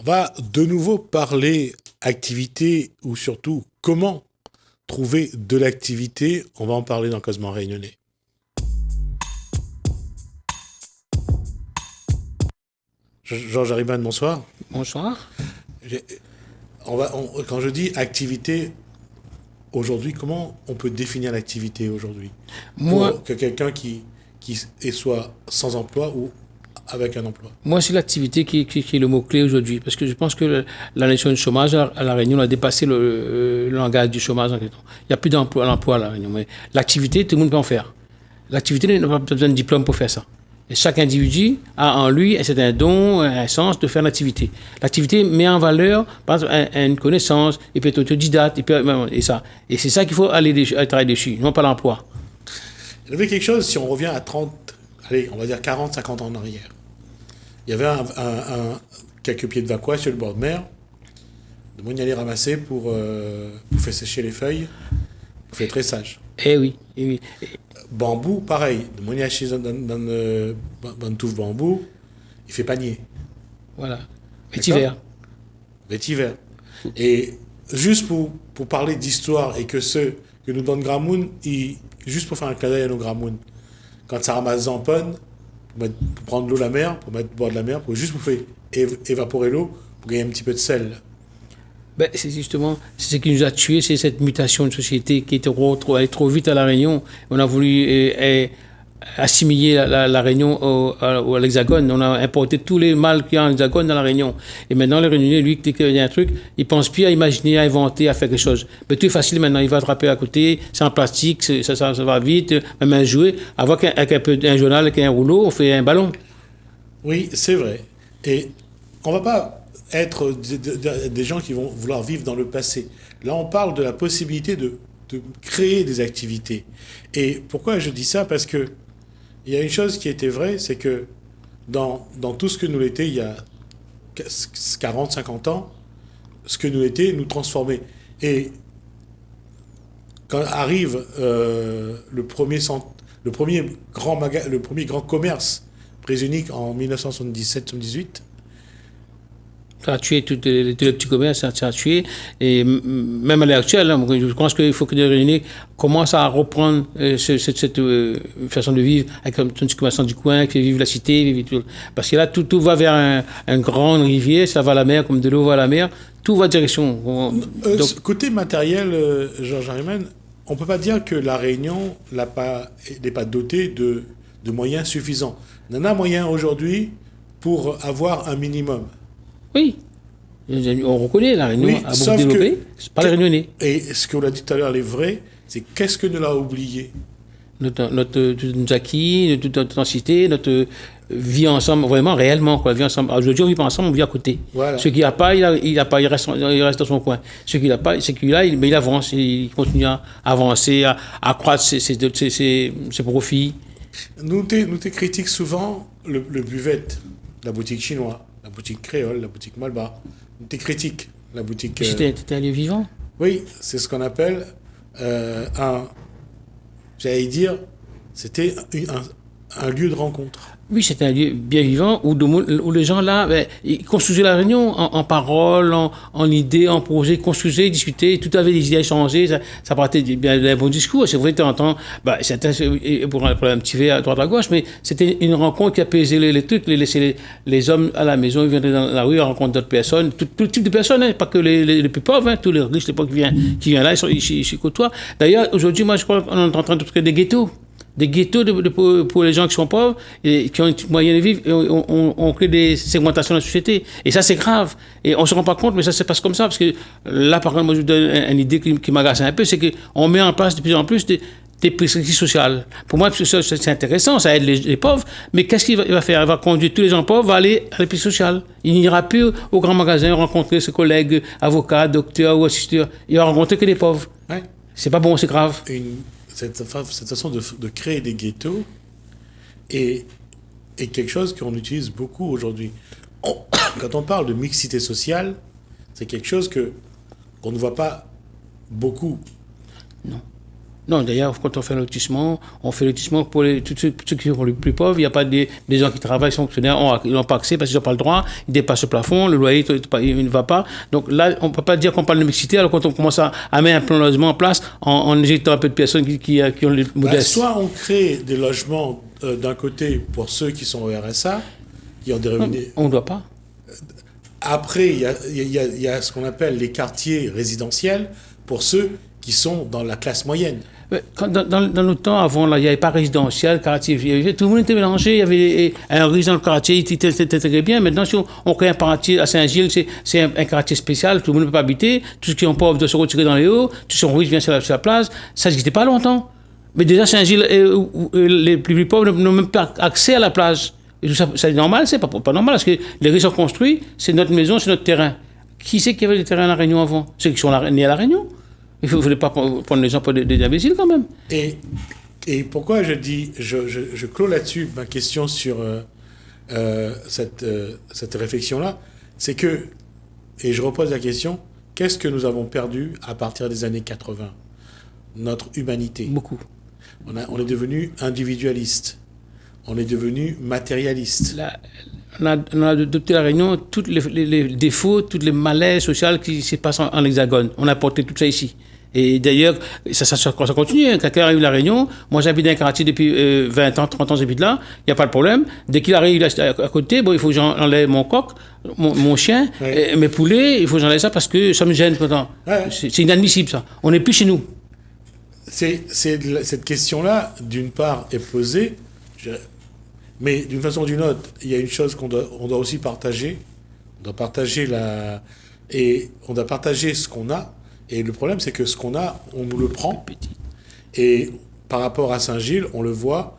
va de nouveau parler activité ou surtout comment trouver de l'activité. On va en parler dans Causement Réunionnais. Georges Hariban, bonsoir. Bonsoir. Quand je dis activité aujourd'hui, comment on peut définir l'activité aujourd'hui pour que quelqu'un qui soit sans emploi ou avec un emploi? Moi, c'est l'activité qui est le mot-clé aujourd'hui, parce que je pense que la notion du chômage à La Réunion a dépassé le langage du chômage. Il n'y a plus d'emploi à La Réunion, mais l'activité, tout le monde peut en faire. L'activité n'a pas besoin de diplôme pour faire ça. Et chaque individu a en lui un certain don, un sens de faire l'activité. L'activité met en valeur, par exemple, une connaissance, il peut être autodidacte, et ça. Et c'est ça qu'il faut aller travailler dessus, non pas l'emploi. Il y avait quelque chose, si on revient à 40, 50 ans en arrière. Il y avait quelques pieds de vacois sur le bord de mer. De moins y aller ramasser pour faire sécher les feuilles, pour faire tressage. Eh oui. Bambou, pareil. De moins y acheter dans une touffe bambou, il fait panier. Voilà. Vétiver. Et juste pour parler d'histoire et que ceux que nous donne Gramoun, juste pour faire un clin d'œil à nos Gramoun, quand ça ramasse Zampone, pour prendre l'eau de la mer, pour mettre boire de la mer, juste pour faire évaporer l'eau, pour gagner un petit peu de sel. Ben, c'est justement ce qui nous a tués, c'est cette mutation de société qui était allée trop vite à La Réunion. On a voulu assimiler la Réunion à l'Hexagone. On a importé tous les mâles qu'il y a en Hexagone dans La Réunion. Et maintenant, le Réunionnais, lui, dès qu'il y a un truc, il pense plus à imaginer, à inventer, à faire quelque chose. Mais tout est facile maintenant. Il va attraper à côté, c'est en plastique, ça va vite, même un jouet. Avant un journal, avec un rouleau, on fait un ballon. Oui, c'est vrai. Et on va pas être des gens qui vont vouloir vivre dans le passé. Là, on parle de la possibilité de créer des activités. Et pourquoi je dis ça? Parce que il y a une chose qui était vraie, c'est que dans tout ce que nous l'étions il y a 40, 50 ans, ce que nous l'étions nous transformait. Et quand arrive le premier grand commerce prix-unique en 1977-78, ça a tué tous les petits commerces, ça a tué. Et même à l'heure actuelle, je pense qu'il faut que les Réunionnais commencent à reprendre cette façon de vivre avec un petit commerçant du coin, qui fait vivre la cité. Parce que là, tout va vers un grand rivière, ça va à la mer, comme de l'eau va à la mer. Tout va en direction. Donc, côté matériel, Georges Hariman, on ne peut pas dire que la Réunion n'est pas dotée de moyens suffisants. On en a moyen aujourd'hui pour avoir un minimum. Oui, on reconnaît, La Réunion a beaucoup développé, c'est pas les Réunionnais. Et ce qu'on a dit tout à l'heure, est vrai, c'est qu'est-ce que nous l'a oublié? Nos acquis, notre intensité, notre vie ensemble, vraiment, réellement, quoi, vie ensemble. Aujourd'hui, on vit pas ensemble, on vit à côté. Voilà. Ceux qui n'ont pas, il reste dans son coin. Ceux qui n'ont pas, il avance, il continue à avancer, à accroître ses profits. Nous te critiquons souvent le buvette, la boutique chinoise, la boutique créole, la boutique Malba. Nous te critiquons la boutique... C'était un lieu vivant? Oui, c'est ce qu'on appelle j'allais dire, c'était un lieu de rencontre. Oui, c'était un lieu bien vivant où les gens là, ils construisaient La Réunion en paroles, en idées, en projets, construisaient, discutaient, tout avait des idées échangées, ça partait d'un bon discours. C'est vrai de temps en temps, pour un petit verre à droite à gauche, mais c'était une rencontre qui apaisait les trucs, laisser les hommes à la maison, ils viendraient dans la rue, ils rencontrent d'autres personnes, tout type de personnes, hein, pas que les plus pauvres, hein, tous les riches, qui viennent là, ils côtoient. D'ailleurs, aujourd'hui, moi, je crois qu'on est en train de créer des ghettos. Des ghettos pour les gens qui sont pauvres et qui ont les moyens de vivre. Et on crée des segmentations dans la société. Et ça, c'est grave. Et on ne se rend pas compte, mais ça se passe comme ça. Parce que là, par exemple, moi, je vous donne une idée qui m'agace un peu, c'est qu'on met en place de plus en plus des prescriptions sociales. Pour moi, c'est intéressant, ça aide les pauvres, mais qu'est-ce qu'il va faire? Il va conduire tous les gens pauvres à aller à l'épicerie sociale. Il n'ira plus au grand magasin rencontrer ses collègues, avocats, docteurs ou assisteurs. Il va rencontrer que des pauvres. Ouais. C'est pas bon, c'est grave. Cette façon de créer des ghettos est quelque chose qu'on utilise beaucoup aujourd'hui. Quand on parle de mixité sociale, c'est quelque chose qu'on ne voit pas beaucoup. Non. Non, d'ailleurs, quand on fait un lotissement pour tous ceux qui sont les plus pauvres. Il n'y a pas des gens qui travaillent, sont fonctionnaires, ils n'ont pas accès parce qu'ils n'ont pas le droit, ils dépassent le plafond, le loyer il ne va pas. Donc là, on ne peut pas dire qu'on parle de mixité, alors quand on commence à mettre un plan de logement en place, en injectant un peu de personnes qui ont les modestes. Soit on crée des logements d'un côté pour ceux qui sont au RSA, qui ont des revenus. On ne doit pas. Après, il y a ce qu'on appelle les quartiers résidentiels pour ceux qui sont dans la classe moyenne. Dans notre temps, avant, là, il n'y avait pas résidentiel, quartier, tout le monde était mélangé, il y avait un riche dans le quartier, c'était très bien. Maintenant, si on crée un quartier à Saint-Gilles, c'est un quartier spécial, tout le monde ne peut pas habiter, tous ceux qui sont pauvres doivent se retirer dans les hauts, tous ceux qui sont riches viennent sur la place. Ça n'existait pas longtemps. Mais déjà, Saint-Gilles, les plus pauvres n'ont même pas accès à la plage. Et tout ça, c'est normal, c'est pas normal, parce que les riches sont construits, c'est notre maison, c'est notre terrain. Qui c'est qui avait des terrains à La Réunion avant? Ceux qui sont nés à La Réunion. Il ne fallait pas prendre les gens pour des imbéciles quand même. Et pourquoi je clôt là-dessus ma question sur cette réflexion-là, c'est que, et je repose la question, qu'est-ce que nous avons perdu à partir des années 80? Notre humanité. Beaucoup. On est devenu individualiste. On est devenu matérialiste. On a adopté La Réunion, tous les défauts, tous les malaises sociaux qui se passent en hexagone. On a porté tout ça ici. Et d'ailleurs, ça continue. Hein. Quelqu'un arrive à La Réunion, moi j'habite dans un quartier depuis 20 ans, 30 ans, j'habite là, il n'y a pas de problème. Dès qu'il arrive à côté, il faut que j'enlève mon coq, mon chien, mes poulets, il faut que j'enlève ça parce que ça me gêne. Ouais. C'est inadmissible ça. On n'est plus chez nous. Cette question-là, d'une part, est posée, mais d'une façon ou d'une autre, il y a une chose qu'on doit aussi partager. On doit partager ce qu'on a. Et le problème, c'est que ce qu'on a, on nous le prend. Et par rapport à Saint-Gilles, on le voit,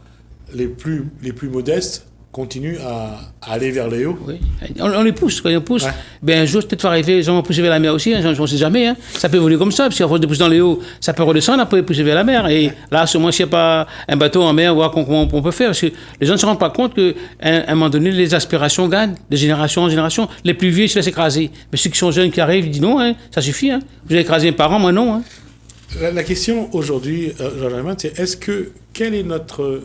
les plus modestes continuent à aller vers les hauts. Oui. On les pousse. Quand on pousse, un jour, peut-être va arriver, les gens vont pousser vers la mer aussi. On ne sait jamais. Hein. Ça peut évoluer comme ça, parce qu'à force de pousser dans les hauts, ça peut redescendre, après pousser vers la mer. Et là, seulement s'il n'y a pas un bateau en mer, voir comment on peut faire. Parce que les gens ne se rendent pas compte qu'à un moment donné, les aspirations gagnent, de génération en génération. Les plus vieux, ils se laissent écraser. Mais ceux qui sont jeunes, qui arrivent, ils disent non, hein, ça suffit. Hein. Vous avez écrasé mes parents, moi non. Hein. La question aujourd'hui, Jean-Germain, c'est quel est notre...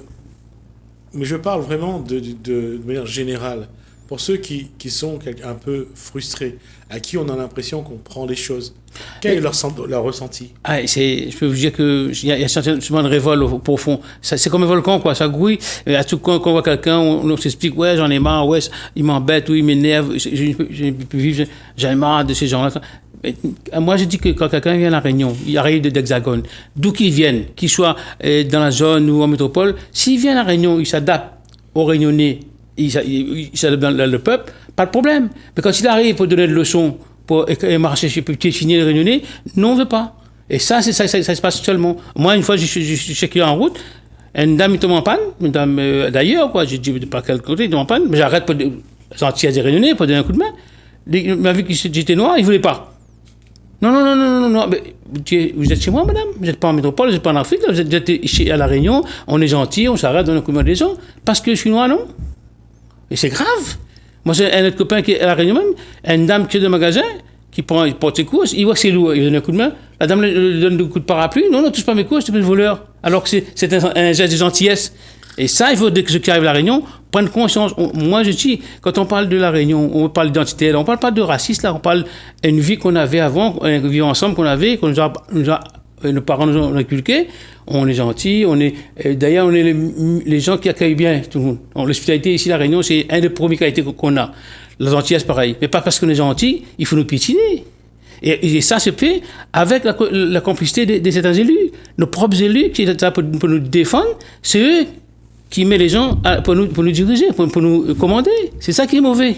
Mais je parle vraiment de manière générale. Pour ceux qui sont un peu frustrés, à qui on a l'impression qu'on prend les choses, quel est leur ressenti? Je peux vous dire qu'il y a certainement une révolte au profond. C'est comme un volcan, quoi. Ça grouille. Et à tout quand on voit quelqu'un, on s'explique, ouais, j'en ai marre, ouais, il m'embête, oui, il m'énerve, je ne peux plus vivre, j'en ai marre de ces gens-là. Moi, je dis que quand quelqu'un vient à La Réunion, il arrive d'Hexagone, d'où qu'il vienne, qu'il soit dans la zone ou en métropole, s'il vient à La Réunion, il s'adapte aux Réunionnais, il s'adapte dans le peuple, pas de problème. Mais quand il arrive pour donner des leçons, pour marcher chez piétiner les Réunionnais, non, on ne veut pas. Et ça se passe seulement. Moi, une fois, je suis chez quelqu'un en route, une dame, il tombe en panne, une dame d'ailleurs, quoi, je dis pas quel côté, il tombe en panne, mais j'arrête pour gentil à des Réunionnais, pour donner un coup de main. Il m'a vu que j'étais noir, il ne voulait pas. Non. Mais, vous êtes chez moi, madame? Vous n'êtes pas en métropole, vous n'êtes pas en Afrique, vous êtes à La Réunion, on est gentil, on s'arrête, on donne un coup de main des gens. Parce que je suis noir, non? Et c'est grave. Moi, j'ai un autre copain qui est à La Réunion même, une dame qui est dans le magasin, qui porte ses courses, il voit que c'est lourd, il donne un coup de main. La dame lui donne un coup de parapluie. Non, touche pas mes courses, c'est pas le voleur. Alors que c'est un geste de gentillesse. Et ça, il faut que ceux qui arrivent à La Réunion prennent conscience. Moi, je dis, quand on parle de La Réunion, on parle d'identité, on ne parle pas de racisme, là, on parle d'une vie qu'on avait avant, une vie ensemble qu'on avait, nos parents nous ont inculqué. On est gentils, d'ailleurs, on est les gens qui accueillent bien tout le monde. L'hospitalité ici, La Réunion, c'est une des premières qualités qu'on a. La gentillesse, pareil. Mais pas parce qu'on est gentil, il faut nous piétiner. Et ça se fait avec la complicité des certains élus. Nos propres élus qui sont là pour nous défendre, c'est eux qui mettent les gens pour nous diriger, pour nous commander. C'est ça qui est mauvais.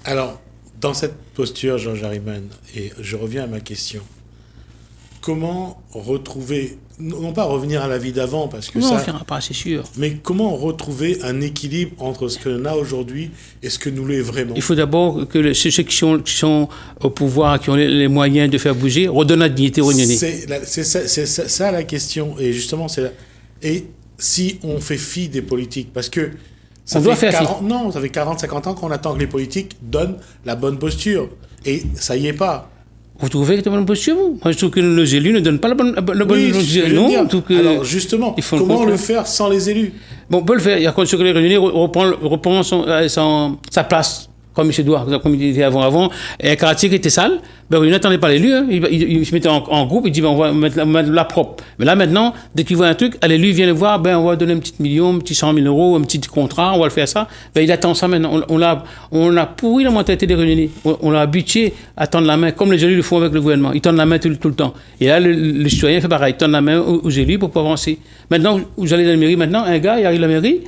Alors, dans cette posture, Georges Harriman, et je reviens à ma question, comment retrouver, non pas revenir à la vie d'avant, parce que non, ça... on ne fera pas, c'est sûr. Mais comment retrouver un équilibre entre ce que l'on a aujourd'hui et ce que nous l'est vraiment? Il faut d'abord que ceux qui sont au pouvoir, qui ont les moyens de faire bouger, redonnent la dignité aux Réunionnais. C'est ça la question. Et justement, et si on fait fi des politiques, parce que ça fait 40, 50 ans qu'on attend que les politiques donnent la bonne posture. Et ça y est pas. Vous trouvez que c'est la bonne posture, vous? Moi, je trouve que nos élus ne donnent pas la bonne Oui, posture. je veux Non, dire. je trouve que Alors justement, ils font comment le contraire. faire sans les élus? Bon, on peut le faire. Il y a condition que les réunionnais reprend sa place, comme il doit, comme il était avant. Et un quartier qui était sale, ben, il n'attendait pas l'élu. Hein. Il se mettait en groupe, il dit, ben, on va mettre la propre. Mais là, maintenant, dès qu'il voit un truc, l'élu vient le voir, ben, on va donner un petit million, un petit 100 000 euros, un petit contrat, on va le faire ça. Ben, il attend ça maintenant. On a pourri la mentalité des réunionnais. On l'a habitué à tendre la main, comme les élus le font avec le gouvernement. Ils tendent la main tout le temps. Et là, le citoyen fait pareil. Il tend la main aux élus pour pouvoir avancer. Maintenant, vous allez dans la mairie, maintenant, un gars, il arrive à la mairie,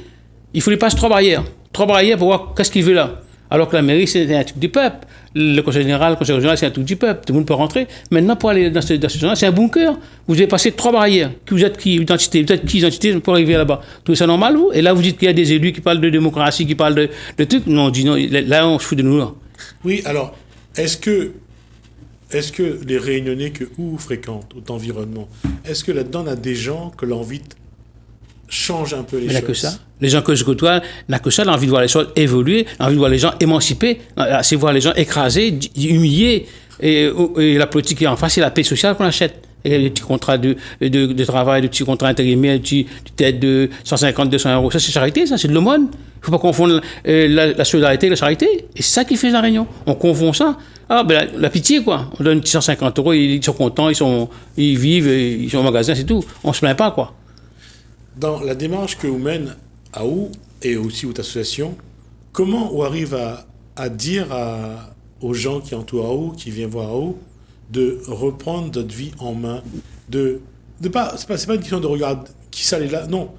il faut lui passer 3 barrières. 3 barrières pour voir qu'est-ce qu'il veut là. Alors que la mairie, c'est un truc du peuple. Le conseil général, le conseil régional, c'est un truc du peuple. Tout le monde peut rentrer. Maintenant, pour aller dans ce genre-là, c'est un bunker. Vous avez passé 3 barrières. Vous êtes qui, identité, vous êtes qui, identité, pour arriver là-bas. Vous trouvez ça normal, vous? Et là, vous dites qu'il y a des élus qui parlent de démocratie, qui parlent de trucs. Non, on dit non. Là, on se fout de nous, là. Oui, alors, est-ce que les réunionnais que vous fréquentez, au environnement, est-ce que là-dedans, on a des gens que l'envie change un peu les Mais il choses? n'y a que ça. Les gens que je côtoie, n'a que ça, l'envie de voir les choses évoluer, l'envie de voir les gens émancipés, c'est voir les gens écrasés, humiliés. Et la politique est en face, c'est la paix sociale qu'on achète. Et les petits contrats de travail, des petits contrats intérimaires, des petites aides de 150, 200 euros. Ça, c'est charité, ça, c'est de l'aumône. Il ne faut pas confondre la solidarité et la charité. Et c'est ça qui fait la Réunion. On confond ça. Ah, ben la pitié, quoi. On donne 150 euros, ils sont contents, ils vivent, ils sont au magasin, c'est tout. On ne se plaint pas, quoi. Dans la démarche que vous mène à vous et aussi votre association, comment on arrive à dire aux gens qui entourent à vous, qui viennent voir à vous, de reprendre notre vie en main, c'est pas une question de regarder qui ça est là, non.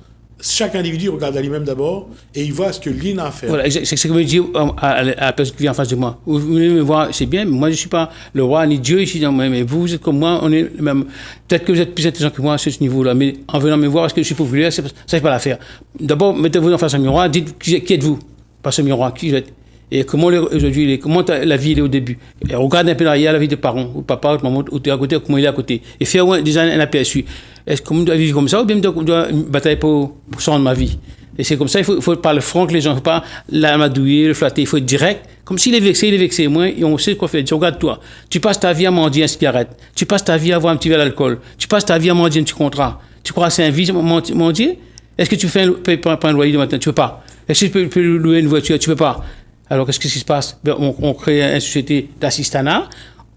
Chaque individu regarde à lui-même d'abord et il voit ce que l'IN a à faire. Voilà, c'est ce que je dis à la personne qui vient en face de moi. Vous venez me voir, c'est bien, mais moi je ne suis pas le roi ni Dieu ici. Mais vous êtes comme moi, on est même. Peut-être que vous êtes plus intelligent que moi à ce niveau-là, mais en venant me voir, est-ce que je suis populaire, ça c'est pas l'affaire. D'abord, mettez-vous en face d'un miroir, dites qui êtes-vous, pas ce miroir, qui vous êtes. Et comment aujourd'hui, comment la vie est au début. Et regarde un peu derrière la vie de parents, ou papa, ou maman, ou à côté, comment il est à côté. Et faire déjà un aperçu. Est-ce que je dois vivre comme ça ou bien je dois batailler pour changer ma vie? Et c'est comme ça, il faut parler franc que les gens, il ne faut pas l'amadouiller, le flatter, il faut être direct. Comme s'il est vexé, moi, et on sait quoi faire. Regarde-toi, tu passes ta vie à mendier un cigarette, tu passes ta vie à avoir un petit verre d'alcool, tu passes ta vie à mendier un petit contrat. Tu crois que c'est un vie mendier? Est-ce que tu payes un loyer le matin? Tu ne peux pas. Est-ce que tu peux louer une voiture? Tu ne peux pas. Alors, qu'est-ce qui se passe? On crée une société d'assistanat.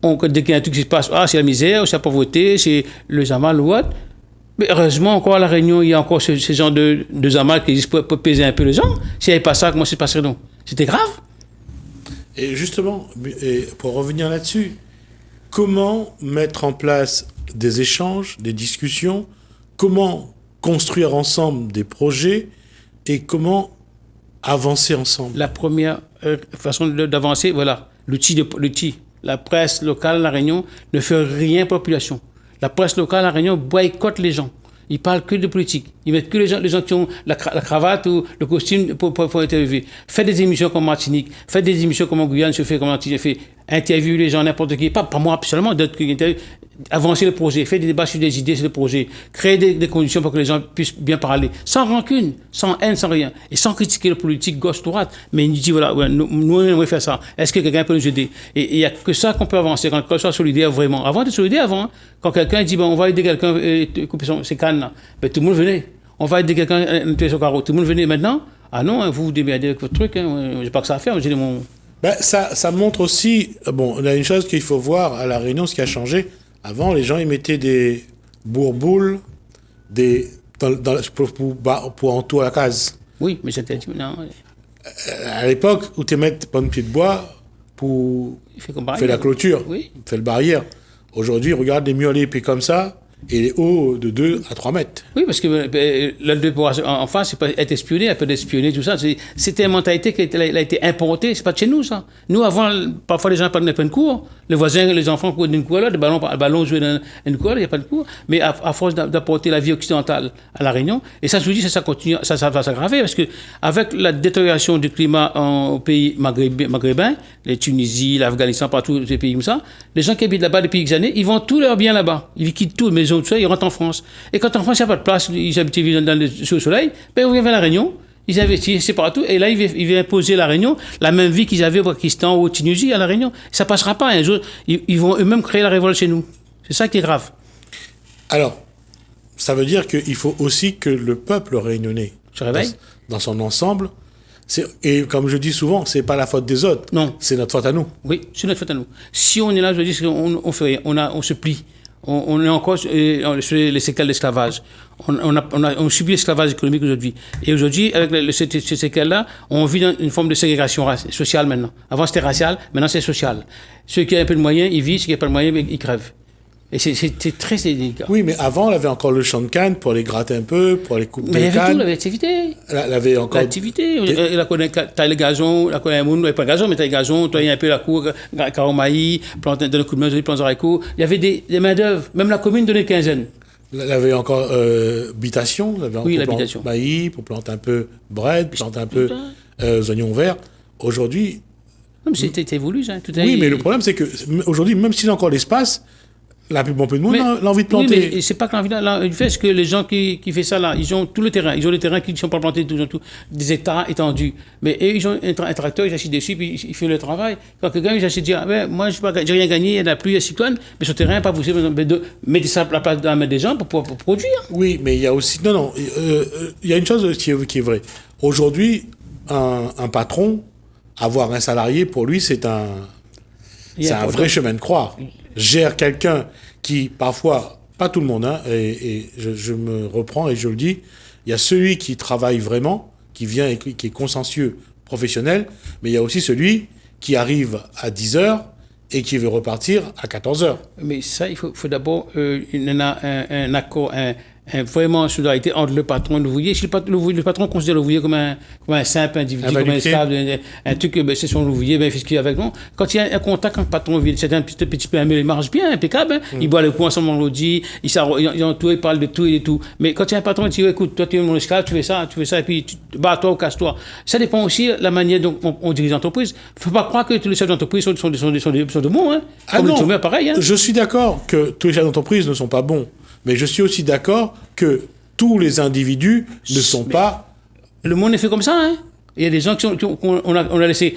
Dès qu'il y a un truc qui se passe, c'est la misère, c'est la pauvreté, c'est le zamal ou autre. Mais heureusement, encore à La Réunion, il y a encore ce genre de zamal qui existe pour peser un peu les gens. S'il n'y avait pas ça, comment ça se passerait donc? C'était grave. Et justement, pour revenir là-dessus, comment mettre en place des échanges, des discussions, comment construire ensemble des projets et comment avancer ensemble? La première façon d'avancer, voilà, l'outil. La presse locale à La Réunion ne fait rien pour la population. La presse locale à La Réunion boycotte les gens. Ils parlent que de politique. Ils mettent que les gens qui ont la cravate ou le costume pour interviewer. Faites des émissions comme Martinique, faites des émissions comme en Guyane, comme Martinique, fait interviewer les gens, n'importe qui, pas moi seulement, d'autres qui interviewent. Avancer le projet, faire des débats sur des idées sur le projet, créer des conditions pour que les gens puissent bien parler, sans rancune, sans haine, sans rien, et sans critiquer la politique gauche-droite. Mais il dit, voilà, nous on aimerait faire ça. Est-ce que quelqu'un peut nous aider? Et il n'y a que ça qu'on peut avancer, quand on soit solidaire vraiment. Avant d'être solidaire, quand quelqu'un dit, on va aider quelqu'un à couper ses cannes, là, ben, tout le monde venait. On va aider quelqu'un à nettoyer son carreau. Tout le monde venait. Maintenant, non, vous vous démerdez avec votre truc, j'ai pas que ça à faire, j'ai mon... Ça montre aussi, on a une chose qu'il faut voir à La Réunion, ce qui a changé. Avant, les gens, ils mettaient des bourboules pour entourer la case. Oui, mais c'était... Non. À l'époque, où tu mets pas une pied de bois pour faire la clôture, faire le barrière. Aujourd'hui, regarde les murs épais comme ça, et les hauts de 2 à 3 mètres. Oui, parce que en face, c'est pas être espionné, elle peut espionner, tout ça. C'était une mentalité qui a été importée, c'est pas de chez nous, ça. Nous, avant, parfois, les gens prenaient pas de cours. Les voisins, les enfants couraient d'une cour là, le ballon jouait dans une cour, il n'y a pas de cours. Mais à force d'apporter la vie occidentale à La Réunion, et ça, je vous dis, ça continue, ça va s'aggraver, parce que avec la détérioration du climat au pays maghrébin, les Tunisie, l'Afghanistan, partout, ces pays comme ça, les gens qui habitent là-bas depuis X années, ils vendent tous leurs biens là-bas. Ils quittent tout, maison, tout ça, ils rentrent en France. Et quand en France, il n'y a pas de place, ils habitent dans le soleil, ben, ils viennent à La Réunion, Ils investissent, c'est partout. Et là, ils viennent imposer à La Réunion la même vie qu'ils avaient au Pakistan ou au Tunisie, à La Réunion. Ça ne passera pas. Un jour, ils vont eux-mêmes créer la révolte chez nous. C'est ça qui est grave. Alors, ça veut dire qu'il faut aussi que le peuple réunionnais, Se réveille. dans son ensemble, et comme je dis souvent, c'est pas la faute des autres. Non. C'est notre faute à nous. Oui, c'est notre faute à nous. Si on est là, je dis on fait rien. On se plie. On est encore sur les séquelles de l'esclavage. On subit l'esclavage économique aujourd'hui. Et aujourd'hui, avec ces séquelles-là, on vit dans une forme de ségrégation sociale maintenant. Avant, c'était racial, maintenant, c'est social. Ceux qui ont un peu de moyens, ils vivent. Ceux qui n'ont pas de moyens, ils crèvent. Et c'est très délicat. Oui, mais avant, on avait encore le champ de canne pour les gratter un peu, pour les couper de canne. Mais il y avait tout, l'activité. Elle avait encore... L'activité. T'as le gazon, la connaît un monde, pas le gazon, mais t'as le gazon, toi, il y a un peu la cour, caromaï, planter un coup de main, planter haricots. Il y avait des main-d'œuvre. Même la commune donnait quinzaine. Elle avait encore habitation. Oui, l'habitation. Maïs, pour planter un peu bread, planter un peu oignons verts. Aujourd'hui... Non, mais c'était voulu, ça. Oui, mais le problème, c'est que aujourd'hui, même s'il y a encore l'espace, la plus bon peu de monde a l'envie de planter. Oui, mais c'est pas que l'envie de fait, c'est que les gens qui font ça là, ils ont tout le terrain. Ils ont les terrains qui ne sont pas plantés, tout, des hectares étendus. Mais eux, ils ont un tracteur, ils achètent dessus, puis ils font le travail. Quand quelqu'un, ils achètent, dit, moi, j'ai rien gagné, il y a de la pluie, il y a cyclone, mais ce terrain n'est pas poussé, mettez ça à la place de la main des gens pour produire. Oui, mais il y a aussi. Non, il y a une chose qui est vraie. Aujourd'hui, un patron, avoir un salarié, pour lui, c'est un vrai chemin de croix. Gère quelqu'un qui, parfois, pas tout le monde, hein, et je me reprends et je le dis, il y a celui qui travaille vraiment, qui vient et qui est consciencieux, professionnel, mais il y a aussi celui qui arrive à 10h et qui veut repartir à 14h. Mais ça, il faut d'abord un accord, vraiment une solidarité entre le patron et l'ouvrier. Si le patron considère l'ouvrier comme un simple individu, comme un esclave, un truc, c'est son ouvrier, il fait ce qu'il a avec nous. Quand il y a un contact entre le patron et l'ouvrier, c'est un petit peu il marche bien, impeccable. Hein? Il boit le coup ensemble, on l'audit, il parle de tout et de tout. Mais quand il y a un patron qui dit, écoute, toi tu es mon esclave, tu fais ça, et puis bats-toi ou casse-toi. Ça dépend aussi de la manière dont on dirige l'entreprise. Il ne faut pas croire que tous les chefs d'entreprise sont de bons. Hein? Comme les chômeurs, pareil. Hein? Je suis d'accord que tous les chefs d'entreprise ne sont pas bons. Mais je suis aussi d'accord que tous les individus ne sont pas... Le monde est fait comme ça, hein. Il y a des gens qu'on a laissé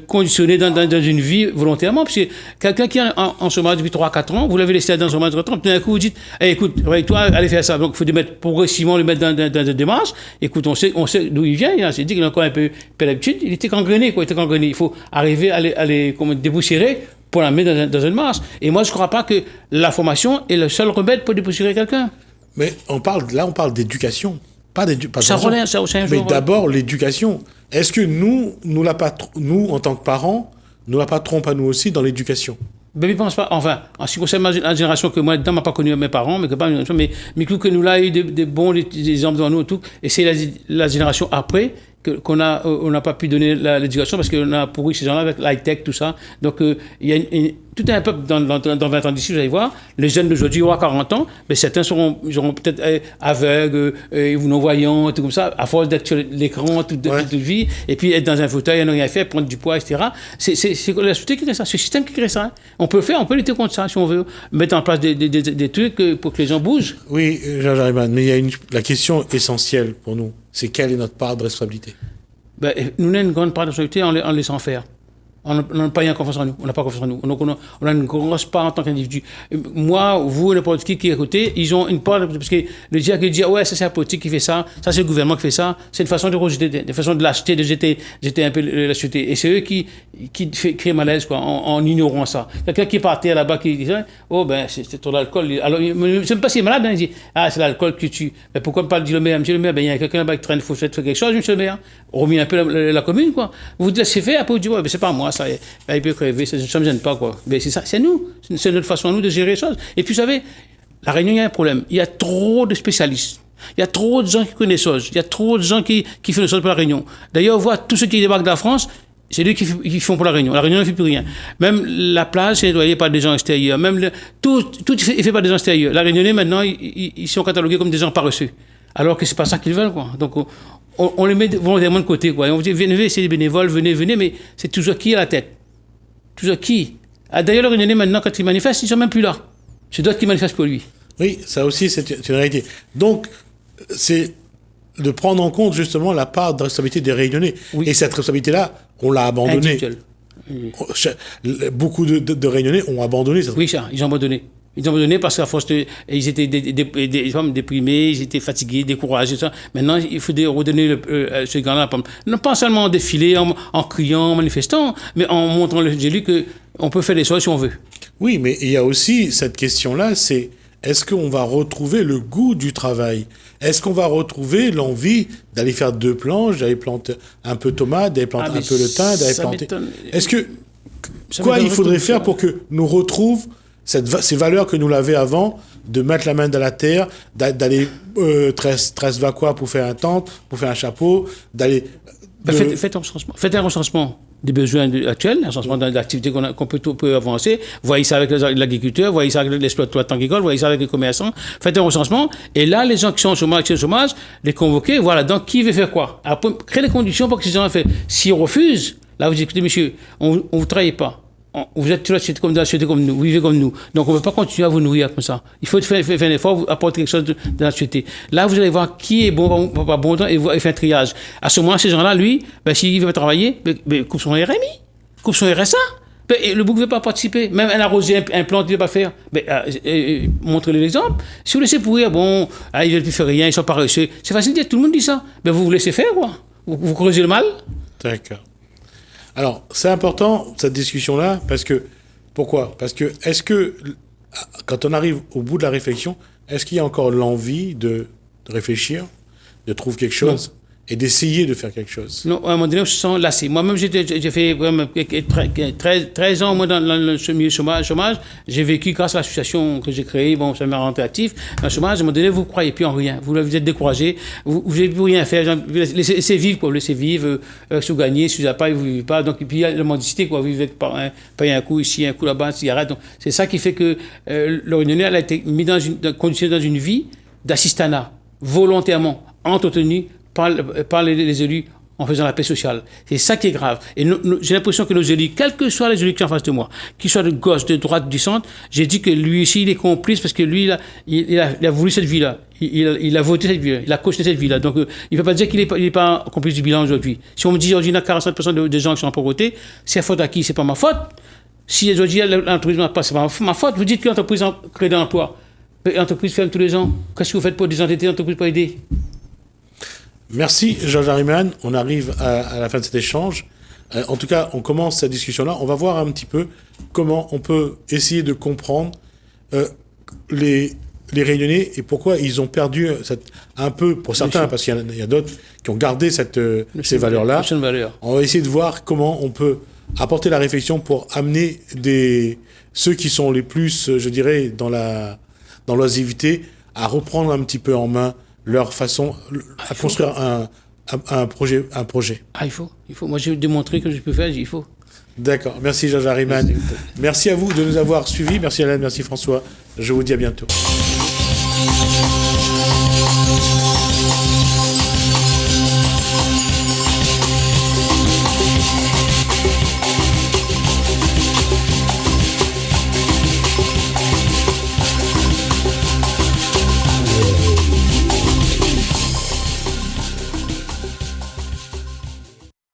conditionner dans une vie volontairement. Parce que quelqu'un qui est en chômage depuis 3-4 ans, vous l'avez laissé dans un chômage de 3 ans, puis d'un coup vous dites, écoute, toi, allez faire ça. Donc il faut progressivement le mettre dans une démarche. Écoute, on sait d'où il vient. Il s'est dit qu'il a encore un peu l'habitude. Il était gangrené. Il faut arriver à les déboussiérer pour la mettre dans une marche. Et moi, je ne crois pas que la formation est le seul remède pour dépoussiérer quelqu'un. Mais on parle d'éducation. Pas d'éducation. Mais d'abord, l'éducation. Est-ce que nous, en tant que parents, nous la pas trompé à nous aussi dans l'éducation? Mais je ne pense pas. Enfin, en ce qui concerne la génération que moi, dedans, je n'ai pas connu mes parents, mais que nous, là, il y a eu des bons exemples devant nous et tout. Et c'est la génération après qu'on n'a pas pu donner l'éducation parce qu'on a pourri ces gens-là avec l'high-tech, tout ça. Donc, il y a tout un peuple dans 20 ans d'ici, vous allez voir, les jeunes d'aujourd'hui auront 40 ans, mais certains seront peut-être aveugles ou non-voyants, tout comme ça, à force d'être sur l'écran toute vie, et puis être dans un fauteuil, ne rien faire, prendre du poids, etc. C'est la société qui crée ça, c'est le système qui crée ça. Hein. On peut lutter contre ça si on veut, mettre en place des trucs pour que les gens bougent. Oui, j'arrive, mais il y a la question essentielle pour nous, c'est quelle est notre part de responsabilité? Nous avons une grande part de responsabilité en laissant faire. On n'a pas confiance en nous. On n'a pas confiance en nous. Donc on a une grosse part en tant qu'individu. Moi, vous, n'importe qui est à côté, ils ont une part. Parce que le dire ouais, ça c'est la politique qui fait ça, ça c'est le gouvernement qui fait ça, c'est une façon de rejeter, une façon de l'acheter, de jeter un peu la société. Et c'est eux qui créent malaise, quoi, en ignorant ça. Quelqu'un qui partait là-bas qui disait, c'est trop l'alcool. Alors, je ne sais pas s'il est malade, hein, il dit, c'est l'alcool que tu. Mais pourquoi ne pas le dire le maire? Monsieur le maire, il y a quelqu'un là-bas qui traîne, il faut faire quelque chose, monsieur le maire. On remet un peu la commune, quoi. Vous dites, c'est fait, après vous dites, c'est pas moi. Ça, il peut crever, ça ne me gêne pas, quoi. Mais c'est ça, c'est nous. C'est notre façon à nous de gérer les choses. Et puis, vous savez, la Réunion, il y a un problème. Il y a trop de spécialistes. Il y a trop de gens qui connaissent les choses. Il y a trop de gens qui font les choses pour la Réunion. D'ailleurs, on voit tous ceux qui débarquent de la France, c'est eux qui font pour la Réunion. La Réunion ne fait plus rien. Même la plage, c'est nettoyé par des gens extérieurs. Même tout est fait par des gens extérieurs. La Réunionnais, maintenant, ils sont catalogués comme des gens paresseux. Alors que c'est pas ça qu'ils veulent, quoi. Donc, on les met volontairement de côté, quoi. Et on dit, venez, c'est des bénévoles, venez, mais c'est toujours qui à la tête? Toujours qui? D'ailleurs, le Réunionnais, maintenant, quand il manifeste, ils ne sont même plus là. C'est d'autres qui manifestent pour lui. Oui, ça aussi, c'est une réalité. Donc, c'est de prendre en compte justement la part de responsabilité des Réunionnais. Oui. Et cette responsabilité-là, on l'a abandonnée. Individuel. Oui. Beaucoup de Réunionnais ont abandonné cette Oui, ça, ils ont abandonné. Ils ont abandonné parce qu'à force ils étaient des femmes déprimés, ils étaient fatigués, découragés, ça. Maintenant, il faut redonner ce gars-là, non pas seulement en défiler, en criant, en manifestant, mais en montrant les élus qu'on peut faire des choses si on veut. Oui, mais il y a aussi cette question-là, c'est est-ce qu'on va retrouver le goût du travail? Est-ce qu'on va retrouver l'envie d'aller faire 2 planches, d'aller planter un peu de tomates, d'aller planter un peu le thym, d'aller planter... Est-ce que... Quoi il faudrait faire pour que nous retrouvions ces valeurs que nous l'avons avant, de mettre la main dans la terre, d'aller 13 vacuas pour faire un tente, pour faire un chapeau, d'aller... Faites un recensement des besoins actuels, un recensement d'activités qu'on peut avancer. Voyez ça avec l'agriculteur, voyez ça avec l'exploitant agricole, voyez ça avec les commerçants. Faites un recensement. Et là, les gens qui sont au chômage, les convoquer. Voilà. Donc, qui veut faire quoi? Après, créer les conditions pour que ces gens fassent. S'ils refusent, là, vous dites, écoutez, monsieur, on ne vous travaille pas. Vous êtes sur la société comme nous, vous vivez comme nous. Donc, on ne peut pas continuer à vous nourrir comme ça. Il faut faire un effort, vous apporter quelque chose de la société. Là, vous allez voir qui est bon, pas bon, et vous faire un triage. À ce moment-là, ces gens-là, lui, s'il veut travailler, coupe son RMI, coupe son RSA. Le bouc ne veut pas participer. Même un arrosé, un plant, il ne veut pas faire. Montrez-le l'exemple. Si vous laissez pourrir, ils ne veulent plus faire rien, ils ne sont pas réussis. C'est facile de dire, tout le monde dit ça. Vous laissez faire, quoi. Vous creusez le mal. D'accord. Alors, c'est important, cette discussion-là, parce que... Pourquoi? Parce que, est-ce que, quand on arrive au bout de la réflexion, est-ce qu'il y a encore l'envie de réfléchir, de trouver quelque chose et d'essayer de faire quelque chose? Non, à un moment donné, on se sent lassé. Moi-même, j'ai fait vraiment 13 ans moi, dans le milieu chômage. J'ai vécu grâce à l'association que j'ai créée. Bon, ça m'a rendu actif. Dans le chômage, à un moment donné, vous ne croyez plus en rien. Vous êtes découragé. Vous n'avez plus rien faire. Laissez vivre, quoi. Laissez vivre. Si vous gagnez, si vous n'avez pas, vous ne vivez pas. Donc, et puis, il y a la mendicité, quoi. Vous vivez payer un coup ici, un coup là-bas, une cigarette. Donc, c'est ça qui fait que le Réunionnais, elle a été mis conditionné dans une vie d'assistanat, volontairement, entretenu par les élus en faisant la paix sociale. C'est ça qui est grave. Et j'ai l'impression que nos élus, quels que soient les élus qui sont en face de moi, qu'ils soient de gauche, de droite, du centre, j'ai dit que lui aussi, il est complice parce que lui, il a voulu cette vie-là. Il a voté cette vie-là. Il a cautionné cette vie-là. Donc, il ne peut pas dire qu'il n'est pas complice du bilan aujourd'hui. Si on me dit aujourd'hui, il y a 45% de gens qui sont en pauvreté, c'est la faute à qui? C'est pas ma faute. Si aujourd'hui, l'entreprise n'a pas, c'est pas ma faute. Vous dites que l'entreprise crée de l'emploi. L'entreprise ferme tous les ans. Qu'est-ce que vous faites pour désendetter l'entreprise pour aider? Merci, Georges Harriman. On arrive à la fin de cet échange. En tout cas, on commence cette discussion-là. On va voir un petit peu comment on peut essayer de comprendre les Réunionnais et pourquoi ils ont perdu un peu, pour certains, parce qu'il y a d'autres qui ont gardé ces valeurs-là. On va essayer de voir comment on peut apporter la réflexion pour amener ceux qui sont les plus, je dirais, dans l'oisiveté, à reprendre un petit peu en main leur façon à construire un projet. Il faut. Moi, j'ai démontré que je peux faire, il faut. D'accord. Merci, Georges Harriman. Merci à vous de nous avoir suivis. Merci, Alain. Merci, François. Je vous dis à bientôt.